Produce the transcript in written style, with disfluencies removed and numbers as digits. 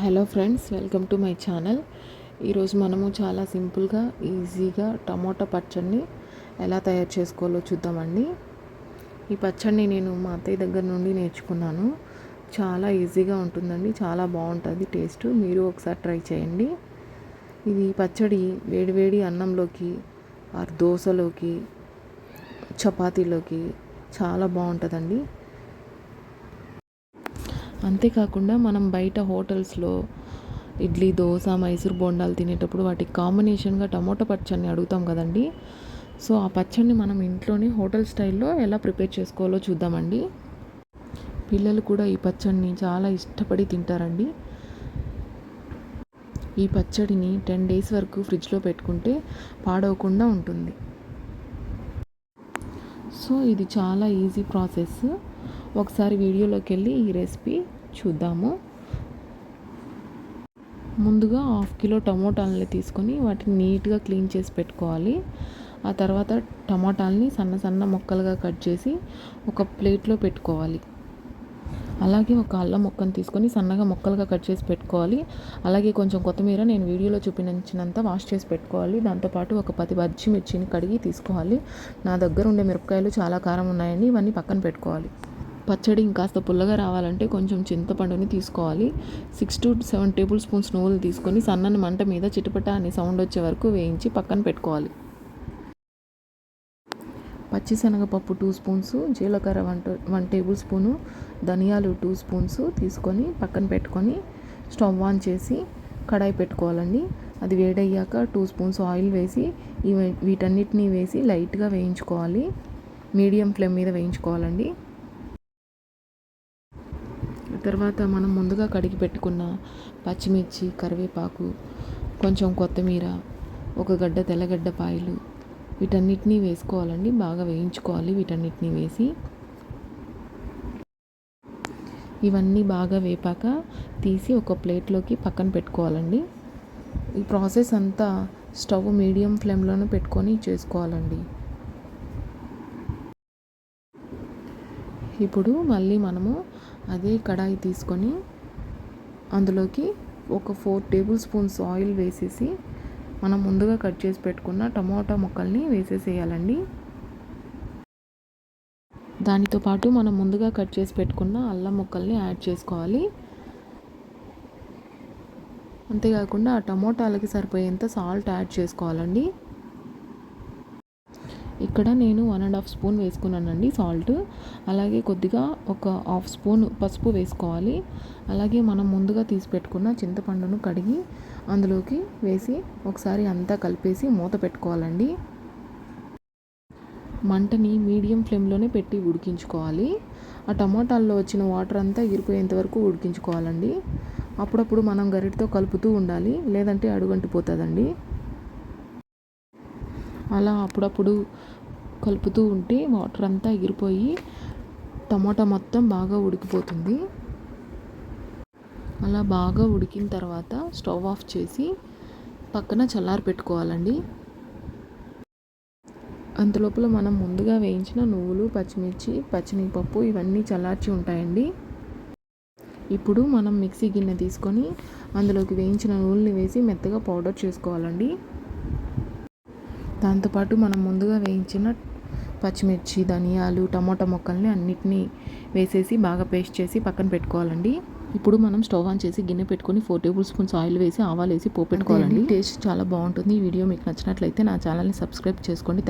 Hello friends, welcome to my channel. ఈరోజు మనము చాలా సింపుల్గా ఈజీగా టమోటా పచ్చడిని ఎలా తయారు చేసుకోవాలో చూద్దామండి. ఈ పచ్చడిని నేను మా అత్తయ్య దగ్గర నుండి నేర్చుకున్నాను. చాలా ఈజీగా ఉంటుందండి, చాలా బాగుంటుంది టేస్ట్. మీరు ఒకసారి ట్రై చేయండి. ఇది పచ్చడి వేడివేడి అన్నంలోకి ఆర్ దోశలోకి చపాతీలోకి చాలా బాగుంటుందండి. అంతేకాకుండా మనం బయట హోటల్స్లో ఇడ్లీ, దోశ, మైసూర్ బోండాలు తినేటప్పుడు వాటికి కాంబినేషన్గా టమోటా పచ్చడిని అడుగుతాం కదండి. సో ఆ పచ్చడిని మనం ఇంట్లోనే హోటల్ స్టైల్లో ఎలా ప్రిపేర్ చేసుకోవాలో చూద్దామండి. పిల్లలు కూడా ఈ పచ్చడిని చాలా ఇష్టపడి తింటారండి. ఈ పచ్చడిని 10 days వరకు ఫ్రిడ్జ్లో పెట్టుకుంటే పాడవకుండా ఉంటుంది. సో ఇది చాలా ఈజీ ప్రాసెస్. ఒకసారి వీడియోలోకి వెళ్ళి ఈ రెసిపీ చూద్దాము. ముందుగా 1/2 kilo టమోటాలని తీసుకొని వాటిని నీట్గా క్లీన్ చేసి పెట్టుకోవాలి. ఆ తర్వాత టమాటాలని సన్న సన్న ముక్కలుగా కట్ చేసి ఒక ప్లేట్లో పెట్టుకోవాలి. అలాగే ఒక అల్లం ముక్కను తీసుకొని సన్నగా ముక్కలుగా కట్ చేసి పెట్టుకోవాలి. అలాగే కొంచెం కొత్తిమీర నేను వీడియోలో చూపించినంత వాష్ చేసి పెట్టుకోవాలి. దాంతోపాటు ఒక 10 పచ్చిమిర్చిని కడిగి తీసుకోవాలి. నా దగ్గర ఉండే మిరపకాయలు చాలా కారం ఉన్నాయండి, ఇవన్నీ పక్కన పెట్టుకోవాలి. పచ్చడి ఇంకాస్త పుల్లగా రావాలంటే కొంచెం చింతపండుని తీసుకోవాలి. 6 to 7 tablespoons నువ్వులు తీసుకొని సన్నని మంట మీద చిటపట అని సౌండ్ వచ్చే వరకు వేయించి పక్కన పెట్టుకోవాలి. పచ్చిశనగపప్పు 2 spoons, జీలకర్ర 1 tablespoon, ధనియాలు 2 spoons తీసుకొని పక్కన పెట్టుకొని స్టవ్ ఆన్ చేసి కడాయి పెట్టుకోవాలండి. అది వేడయ్యాక 2 spoons ఆయిల్ వేసి వీటన్నిటిని వేసి లైట్గా వేయించుకోవాలి. మీడియం ఫ్లేమ్ మీద వేయించుకోవాలండి. తర్వాత మనం ముందుగా కడిగి పెట్టుకున్న పచ్చిమిర్చి, కరివేపాకు, కొంచెం కొత్తిమీర, ఒక గడ్డ తెల్లగడ్డ పాయలు వీటన్నిటినీ వేసుకోవాలండి. బాగా వేయించుకోవాలి. వీటన్నిటినీ వేసి ఇవన్నీ బాగా వేపాక తీసి ఒక ప్లేట్లోకి పక్కన పెట్టుకోవాలండి. ఈ ప్రాసెస్ అంతా స్టవ్ మీడియం ఫ్లేమ్లోనే పెట్టుకొని చేసుకోవాలండి. ఇప్పుడు మళ్ళీ మనము అదే కడాయి తీసుకొని అందులోకి ఒక 4 tablespoons ఆయిల్ వేసేసి మనం ముందుగా కట్ చేసి పెట్టుకున్న టమోటా ముక్కల్ని వేసేసేయాలండి. దానితో పాటు మనం ముందుగా కట్ చేసి పెట్టుకున్న అల్లం ముక్కల్ని యాడ్ చేసుకోవాలి. అంతేకాకుండా ఆ టమోటాలకి సరిపోయేంత సాల్ట్ యాడ్ చేసుకోవాలండి. ఇక్కడ నేను 1.5 spoon వేసుకున్నానండి సాల్ట్. అలాగే కొద్దిగా ఒక 1/2 spoon పసుపు వేసుకోవాలి. అలాగే మనం ముందుగా తీసి పెట్టుకున్న చింతపండును కడిగి అందులోకి వేసి ఒకసారి అంతా కలిపేసి మూత పెట్టుకోవాలండి. మంటని మీడియం ఫ్లేమ్లోనే పెట్టి ఉడికించుకోవాలి. ఆ టమాటాల్లో వచ్చిన వాటర్ అంతా ఎగిరిపోయేంత వరకు ఉడికించుకోవాలండి. అప్పుడప్పుడు మనం గరిటతో కలుపుతూ ఉండాలి, లేదంటే అడుగంటిపోతుందండి. అలా అప్పుడప్పుడు కలుపుతూ ఉంటే వాటర్ అంతా ఎగిరిపోయి టమాటా మొత్తం బాగా ఉడికిపోతుంది. అలా బాగా ఉడికిన తర్వాత స్టవ్ ఆఫ్ చేసి పక్కన చల్లారి పెట్టుకోవాలండి. అంతలోపల మనం ముందుగా వేయించిన నువ్వులు, పచ్చిమిర్చి, పచ్చిమిరపప్పు ఇవన్నీ చల్లార్చి ఉంటాయండి. ఇప్పుడు మనం మిక్సీ గిన్నె తీసుకొని అందులోకి వేయించిన నువ్వుల్ని వేసి మెత్తగా పౌడర్ చేసుకోవాలండి. దాంతోపాటు మనం ముందుగా వేయించిన పచ్చిమిర్చి, ధనియాలు, టమాటా ముక్కల్ని అన్నిటినీ వేసేసి బాగా పేస్ట్ చేసి పక్కన పెట్టుకోవాలండి. ఇప్పుడు మనం స్టవ్ ఆన్ చేసి గిన్నె పెట్టుకొని 4 tablespoons ఆయిల్ వేసి ఆవాలు వేసి పోపు పెట్టుకోవాలండి. టేస్ట్ చాలా బాగుంటుంది. ఈ వీడియో మీకు నచ్చినట్లయితే నా ఛానల్ని సబ్స్క్రైబ్ చేసుకోండి.